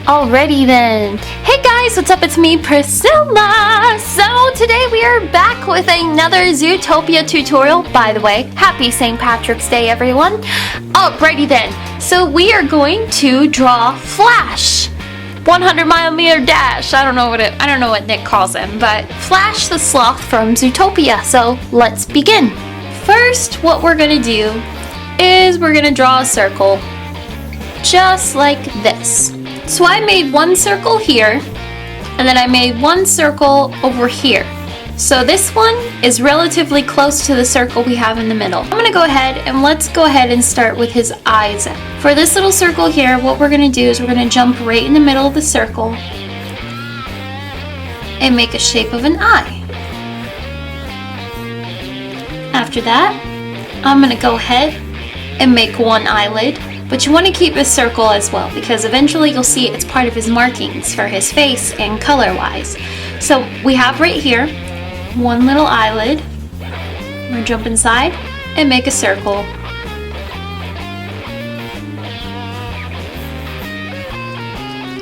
Alrighty then. Hey guys, what's up? It's me, Priscilla. So today we are back with another Zootopia tutorial. By the way, happy St. Patrick's Day, everyone. Alrighty then. So we are going to draw Flash. 100-mile dash. I don't know what Nick calls him, but Flash the sloth from Zootopia. So let's begin. First, what we're gonna do is we're gonna draw a circle, just like this. So I made one circle here, and then I made one circle over here. So this one is relatively close to the circle we have in the middle. I'm gonna go ahead and let's go ahead and start with his eyes. For this little circle here, what we're gonna do is we're gonna jump right in the middle of the circle and make a shape of an eye. After that, I'm gonna go ahead and make one eyelid. But you want to keep a circle as well, because eventually you'll see it's part of his markings for his face and color wise. So we have right here one little eyelid. I'm going to jump inside and make a circle.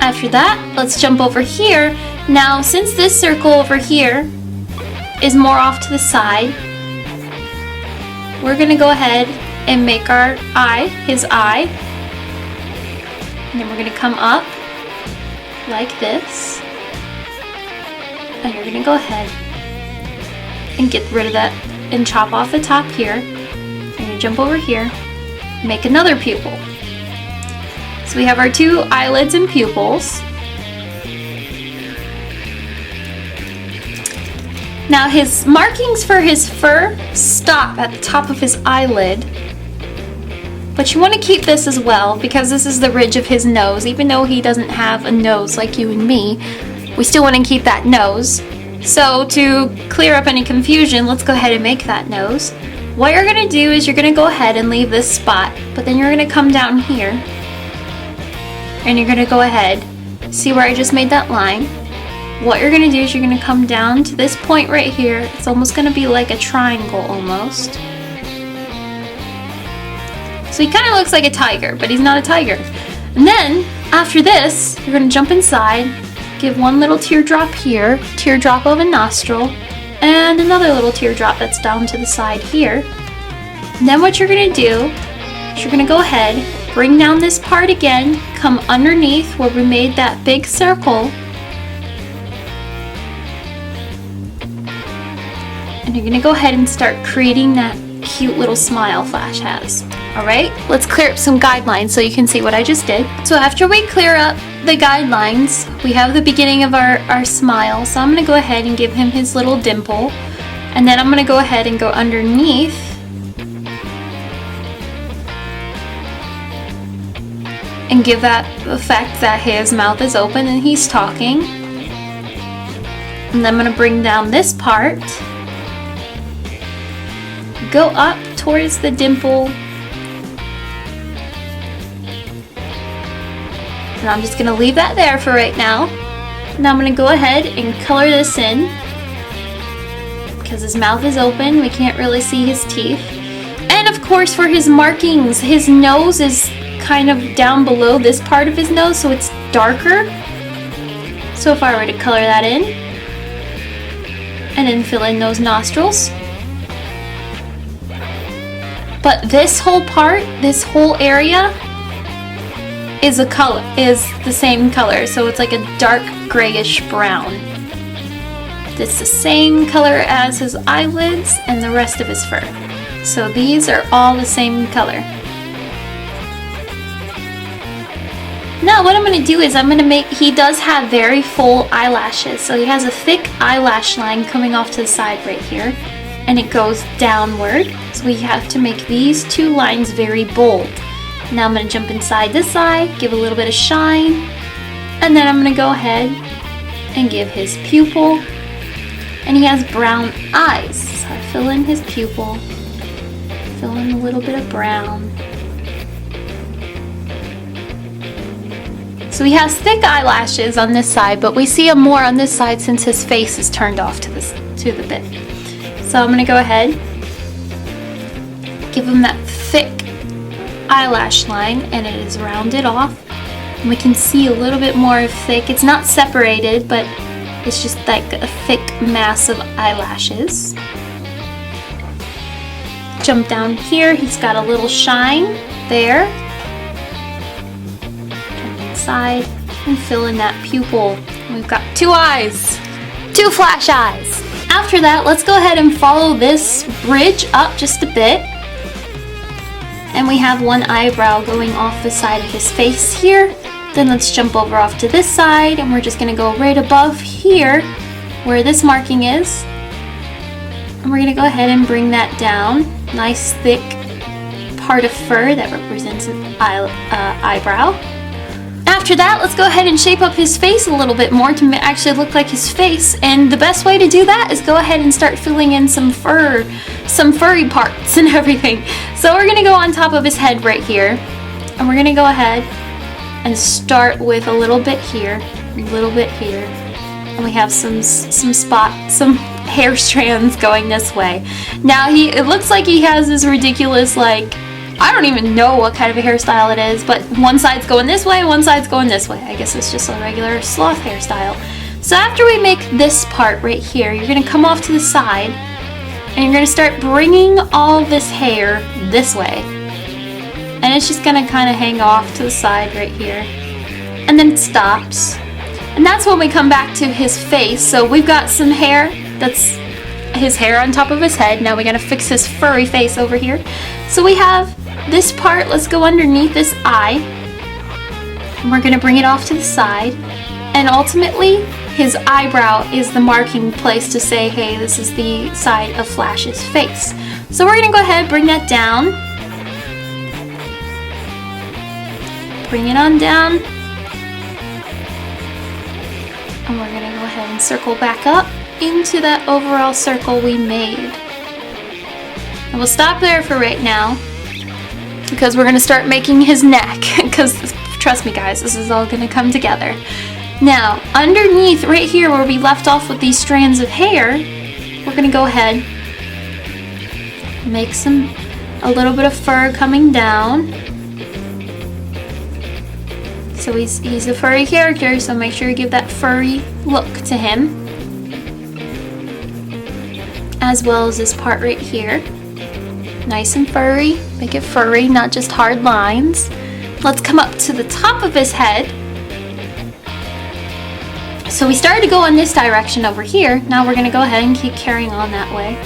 After that, let's jump over here. Now, since this circle over here is more off to the side, we're going to go ahead and make our eye, his eye, and then we're going to come up like this, and you're going to go ahead and get rid of that and chop off the top here. You're going to jump over here, make another pupil. So we have our two eyelids and pupils. Now his markings for his fur stop at the top of his eyelid. But you want to keep this as well, because this is the ridge of his nose. Even though he doesn't have a nose like you and me, we still want to keep that nose. So to clear up any confusion, let's go ahead and make that nose. What you're going to do is you're going to go ahead and leave this spot, but then you're going to come down here, and you're going to go ahead, see where I just made that line? What you're going to do is you're going to come down to this point right here. It's almost going to be like a triangle almost. So he kind of looks like a tiger, but he's not a tiger. And then, after this, you're going to jump inside, give one little teardrop here, teardrop of a nostril, and another little teardrop that's down to the side here. And then what you're going to do is you're going to go ahead, bring down this part again, come underneath where we made that big circle, and you're going to go ahead and start creating that cute little smile Flash has. Alright, let's clear up some guidelines so you can see what I just did. So after we clear up the guidelines, we have the beginning of our smile. So I'm going to go ahead and give him his little dimple. And then I'm going to go ahead and go underneath and give that effect that his mouth is open and he's talking. And then I'm going to bring down this part, go up towards the dimple, and I'm just going to leave that there for right now. Now I'm going to go ahead and color this in, because his mouth is open, we can't really see his teeth. And of course for his markings, his nose is kind of down below this part of his nose, so it's darker. So if I were to color that in, and then fill in those nostrils. But this whole part, this whole area, is the same color, so it's like a dark grayish brown. It's the same color as his eyelids and the rest of his fur. So these are all the same color. Now what I'm going to do is he does have very full eyelashes, so he has a thick eyelash line coming off to the side right here, and it goes downward, so we have to make these two lines very bold. Now I'm going to jump inside this eye, give a little bit of shine, and then I'm going to go ahead and give his pupil, and he has brown eyes, so I fill in his pupil, fill in a little bit of brown. So he has thick eyelashes on this side, but we see him more on this side since his face is turned off to the bit. So I'm going to go ahead, give him that thick eyelash line, and it is rounded off. And we can see a little bit more thick. It's not separated, but it's just like a thick mass of eyelashes. Jump down here. He's got a little shine there. Turn inside and fill in that pupil. We've got 2 eyes. 2 flash eyes. After that, let's go ahead and follow this bridge up just a bit. And we have 1 eyebrow going off the side of his face here. Then let's jump over off to this side, and we're just gonna go right above here where this marking is. And we're gonna go ahead and bring that down. Nice thick part of fur that represents an eyebrow. After that, let's go ahead and shape up his face a little bit more to actually look like his face. And the best way to do that is go ahead and start filling in some fur, some furry parts and everything. So we're gonna go on top of his head right here. And we're gonna go ahead and start with a little bit here, a little bit here. And we have some hair strands going this way. Now it looks like he has this ridiculous, like, I don't even know what kind of a hairstyle it is, but one side's going this way, one side's going this way. I guess it's just a regular sloth hairstyle. So after we make this part right here, you're gonna come off to the side and you're gonna start bringing all this hair this way. And it's just gonna kind of hang off to the side right here. And then it stops. And that's when we come back to his face. So we've got some hair, that's his hair on top of his head. Now we gotta fix his furry face over here. So we have this part, let's go underneath this eye. And we're gonna bring it off to the side. And ultimately, his eyebrow is the marking place to say, hey, this is the side of Flash's face. So we're gonna go ahead, bring that down. Bring it on down. And we're gonna go ahead and circle back up into that overall circle we made. And we'll stop there for right now because we're gonna start making his neck, because trust me guys, this is all gonna come together. Now, underneath right here where we left off with these strands of hair, we're gonna go ahead and make a little bit of fur coming down. So he's a furry character, so make sure you give that furry look to him. As well as this part right here. Nice and furry. Make it furry, not just hard lines. Let's come up to the top of his head. So we started to go in this direction over here. Now we're going to go ahead and keep carrying on that way.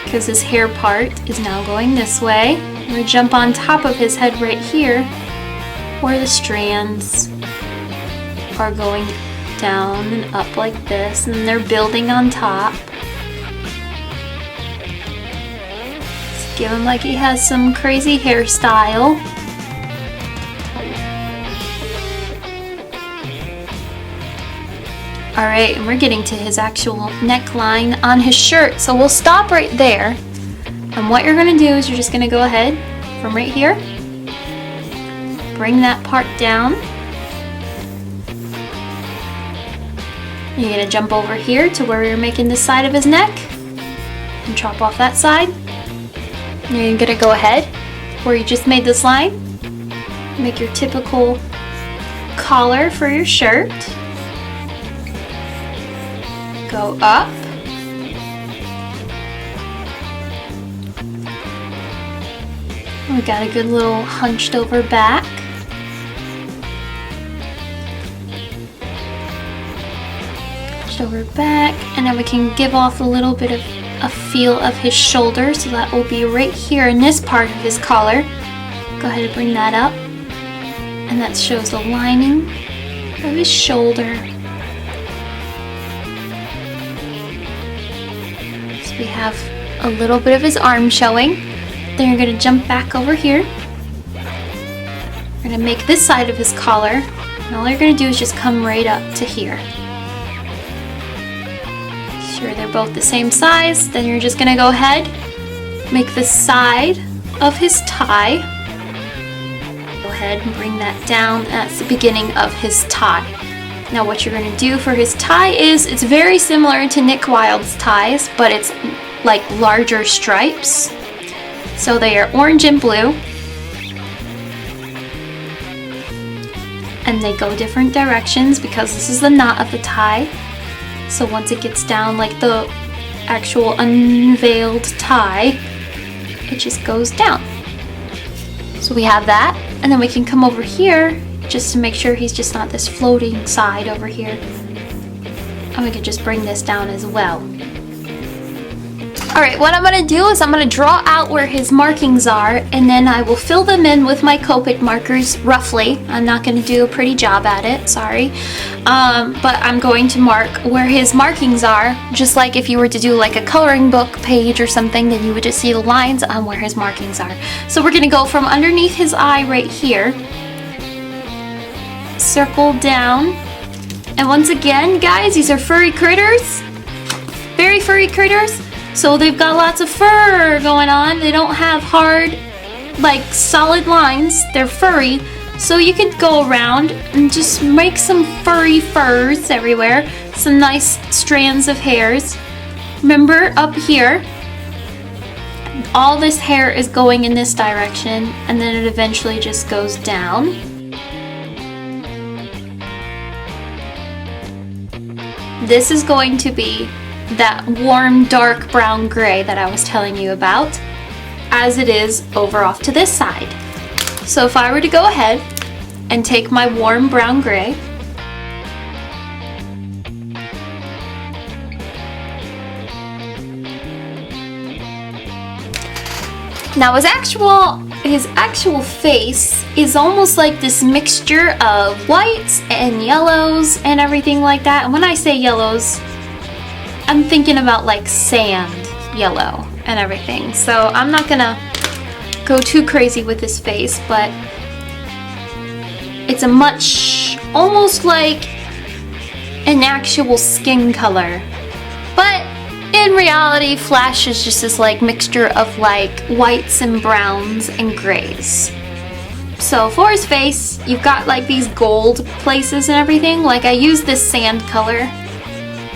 Because his hair part is now going this way. We're going to jump on top of his head right here, where the strands are going down and up like this, and they're building on top. Let's give him like he has some crazy hairstyle. Alright, and we're getting to his actual neckline on his shirt, so we'll stop right there. And what you're going to do is you're just going to go ahead from right here, bring that part down. You're going to jump over here to where you're making this side of his neck and chop off that side. And you're going to go ahead where you just made this line, make your typical collar for your shirt. Go up. We got a good little hunched over back. Over back, and then we can give off a little bit of a feel of his shoulder, so that will be right here in this part of his collar. Go ahead and bring that up, and that shows the lining of his shoulder. So we have a little bit of his arm showing. Then you're going to jump back over here. We're going to make this side of his collar, and all you're going to do is just come right up to here. Sure they're both the same size. Then you're just gonna go ahead, make the side of his tie. Go ahead and bring that down. That's the beginning of his tie. Now what you're gonna do for his tie is, it's very similar to Nick Wilde's ties, but it's like larger stripes. So they are orange and blue. and they go different directions because this is the knot of the tie. So once it gets down like the actual unveiled tie, it just goes down. So we have that, and then we can come over here just to make sure he's just not this floating side over here. And we can just bring this down as well. Alright, what I'm going to do is I'm going to draw out where his markings are, and then I will fill them in with my Copic markers, roughly. I'm not going to do a pretty job at it, sorry. But I'm going to mark where his markings are, just like if you were to do like a coloring book page or something, then you would just see the lines on where his markings are. So we're going to go from underneath his eye right here, circle down, and once again, guys, these are furry critters, very furry critters. So they've got lots of fur going on. They don't have hard, like solid lines. They're furry. So you could go around and just make some furry furs everywhere. Some nice strands of hairs. Remember, up here, all this hair is going in this direction, and then it eventually just goes down. This is going to be that warm dark brown gray that I was telling you about, as it is over off to this side. So if I were to go ahead and take my warm brown gray, now his actual face is almost like this mixture of whites and yellows and everything like that. And when I say yellows, I'm thinking about like sand yellow and everything. So I'm not gonna go too crazy with this face, but it's a much, almost like an actual skin color. But in reality, Flash is just this like mixture of like whites and browns and grays. So for his face, you've got like these gold places and everything. Like I use this sand color.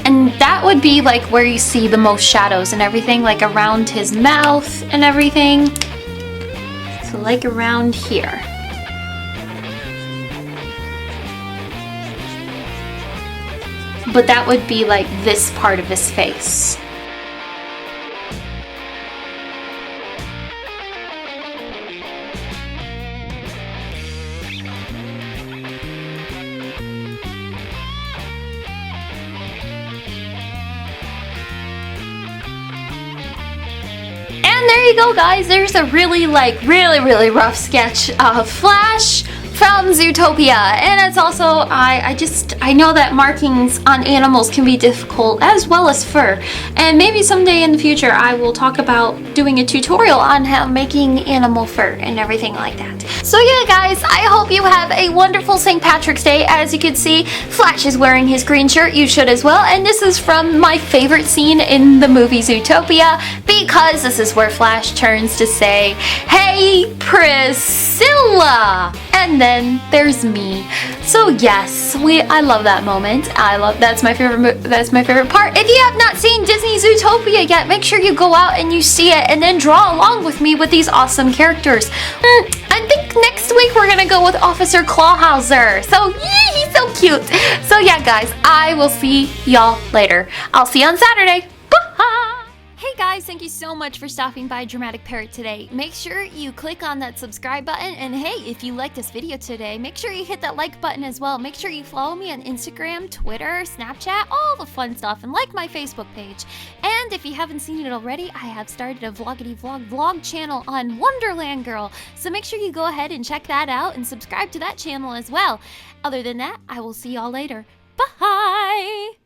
And that would be like where you see the most shadows and everything, like around his mouth and everything. So like around here. But that would be like this part of his face. There you go, guys. There's a really rough sketch of Flash from Zootopia. And it's also, I know that markings on animals can be difficult, as well as fur. And maybe someday in the future I will talk about doing a tutorial on how making animal fur and everything like that. So yeah, guys, I hope you have a wonderful St. Patrick's Day. As you can see, Flash is wearing his green shirt. You should as well. And this is from my favorite scene in the movie Zootopia, because this is where Flash turns to say, "Hey, Priscilla!" And then there's me. So yes, I love that moment. That's my favorite part. If you have not seen Disney Zootopia yet, make sure you go out and you see it, and then draw along with me with these awesome characters. I think next week we're gonna go with Officer Clawhauser. So yee, he's so cute. So yeah, guys, I will see y'all later. I'll see you on Saturday. Bye. Hey guys, thank you so much for stopping by Dramatic Parrot today. Make sure you click on that subscribe button, and hey, if you liked this video today, make sure you hit that like button as well. Make sure you follow me on Instagram, Twitter, Snapchat, all the fun stuff, and like my Facebook page. And if you haven't seen it already, I have started a vlog channel on Wonderland Girl, so make sure you go ahead and check that out and subscribe to that channel as well. Other than that, I will see y'all later. Bye!